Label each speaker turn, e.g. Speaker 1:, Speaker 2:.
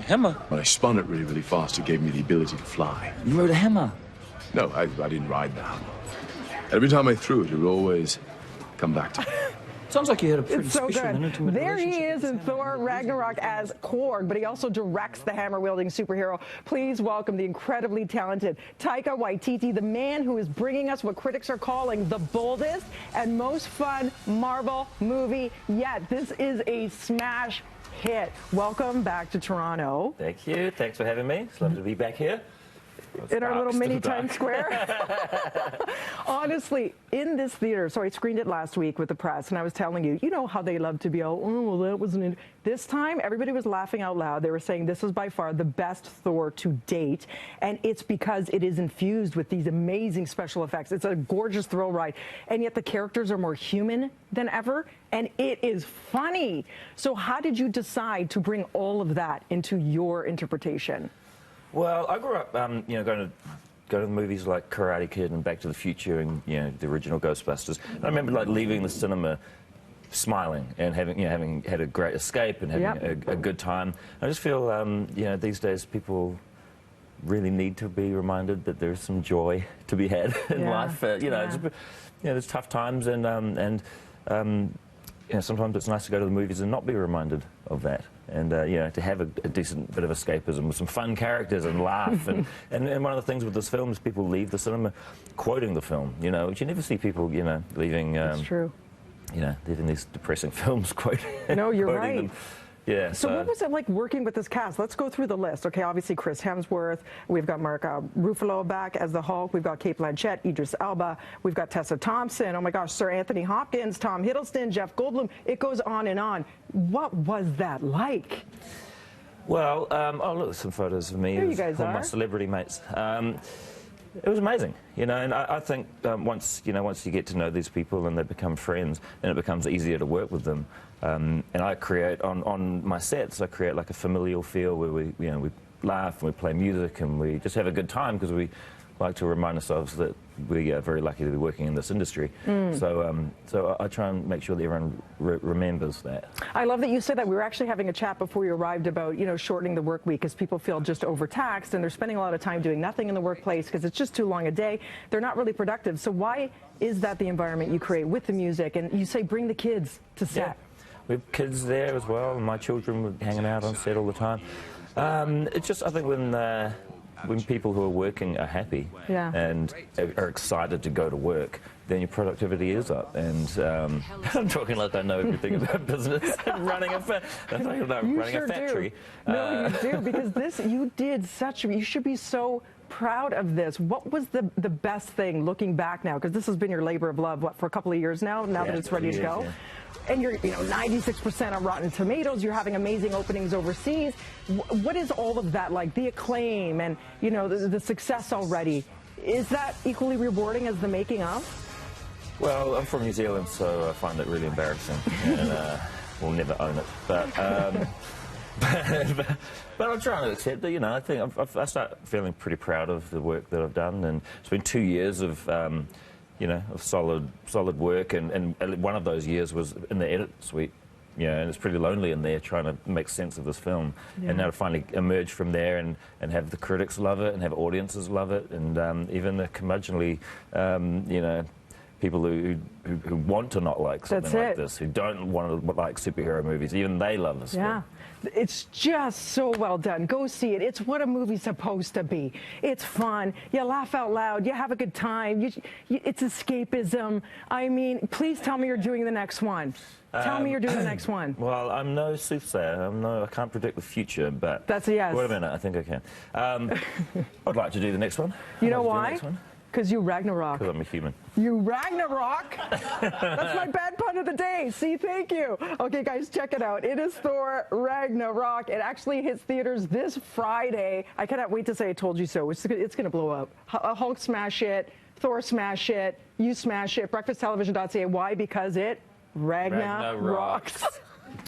Speaker 1: hammer?
Speaker 2: When I spun it really, really fast, it gave me the ability to fly.
Speaker 1: You rode a hammer?
Speaker 2: No, I didn't ride the hammer. Every time I threw it, it would always come back to me.
Speaker 1: Sounds like you had a pretty
Speaker 3: It's so
Speaker 1: special and
Speaker 3: good.
Speaker 1: intimate
Speaker 3: There he
Speaker 1: relationship
Speaker 3: is
Speaker 1: with
Speaker 3: in
Speaker 1: this hammer.
Speaker 3: Thor Ragnarok as Korg, but he also directs the hammer-wielding superhero. Please welcome the incredibly talented Taika Waititi, the man who is bringing us what critics are calling the boldest and most fun Marvel movie yet. This is a smash hit. Welcome back to Toronto.
Speaker 4: Thank you. Thanks for having me. It's lovely to be back here.
Speaker 3: In our little mini Times Square. Honestly, in this theater, so I screened it last week with the press, and I was telling you, you know how they love to be all, oh, well, that wasn't. This time, everybody was laughing out loud. They were saying this is by far the best Thor to date, and it's because it is infused with these amazing special effects. It's a gorgeous thrill ride, and yet the characters are more human than ever, and it is funny. So how did you decide to bring all of that into your interpretation?
Speaker 4: Well, I grew up, going to the movies like Karate Kid and Back to the Future and the original Ghostbusters. And I remember like leaving the cinema smiling and having had a great escape and having a good time. I just feel these days people really need to be reminded that there's some joy to be had in life. There's tough times and sometimes it's nice to go to the movies and not be reminded of that. And, to have a decent bit of escapism with some fun characters and laugh. and one of the things with this film is people leave the cinema quoting the film, which you never see people, leaving...
Speaker 3: That's true.
Speaker 4: Leaving these depressing films quoting
Speaker 3: No, you're
Speaker 4: quoting
Speaker 3: right.
Speaker 4: them. Yeah,
Speaker 3: so what was it like working with this cast? Let's go through the list. Okay, obviously Chris Hemsworth. We've got Mark Ruffalo back as the Hulk. We've got Cate Blanchett, Idris Elba. We've got Tessa Thompson. Oh my gosh, Sir Anthony Hopkins, Tom Hiddleston, Jeff Goldblum. It goes on and on. What was that like?
Speaker 4: Well, look, some photos of me
Speaker 3: There you
Speaker 4: with
Speaker 3: guys
Speaker 4: all
Speaker 3: are.
Speaker 4: my celebrity mates. It was amazing, and I think once you get to know these people and they become friends, then it becomes easier to work with them. And I create on my sets, I create like a familial feel where we laugh and we play music and we just have a good time because we like to remind ourselves that we are very lucky to be working in this industry. So I try and make sure that everyone remembers that.
Speaker 3: I love that you said that. We were actually having a chat before you arrived about, shortening the work week because people feel just overtaxed and they're spending a lot of time doing nothing in the workplace because it's just too long a day. They're not really productive. So why is that the environment you create with the music? And you say bring the kids to set.
Speaker 4: Yeah. We have kids there as well, and my children were hanging out on set all the time. It's just, I think, when people who are working are happy and are excited to go to work, then your productivity is up. And I'm talking like I know everything about business and running a factory.
Speaker 3: No, you do, because you should be so proud of this. What was the best thing looking back now? Because this has been your labor of love, for a couple of years now that it's ready to go? Yeah. And you're, 96% on Rotten Tomatoes. You're having amazing openings overseas. What is all of that like? The acclaim and, the success already. Is that equally rewarding as the making of?
Speaker 4: Well, I'm from New Zealand, so I find it really embarrassing. And we'll never own it. But I'm trying to accept that, I think I start feeling pretty proud of the work that I've done. And it's been 2 years of... of solid work, and one of those years was in the edit suite, and it's pretty lonely in there trying to make sense of this film. And now to finally emerge from there and have the critics love it and have audiences love it, and even the curmudgeonly, people who want to not like something like this, who don't want to like superhero movies, even they love this film.
Speaker 3: It's just so well done. Go see it. It's what a movie's supposed to be. It's fun. You laugh out loud. You have a good time. It's escapism. I mean, please tell me you're doing the next one. Tell me you're doing the next one.
Speaker 4: Well, I'm no soothsayer. I can't predict the future, but...
Speaker 3: That's a yes.
Speaker 4: Wait a minute, I think I can. I'd like to do the next one.
Speaker 3: You know why? Because you Ragnarok.
Speaker 4: Because I'm a human.
Speaker 3: You Ragnarok? That's my bad pun of the day. See, thank you. Okay, guys, check it out. It is Thor Ragnarok. It actually hits theaters this Friday. I cannot wait to say I told you so. It's going to blow up. Hulk smash it. Thor smash it. You smash it. BreakfastTelevision.ca. Why? Because it Ragnarok rocks.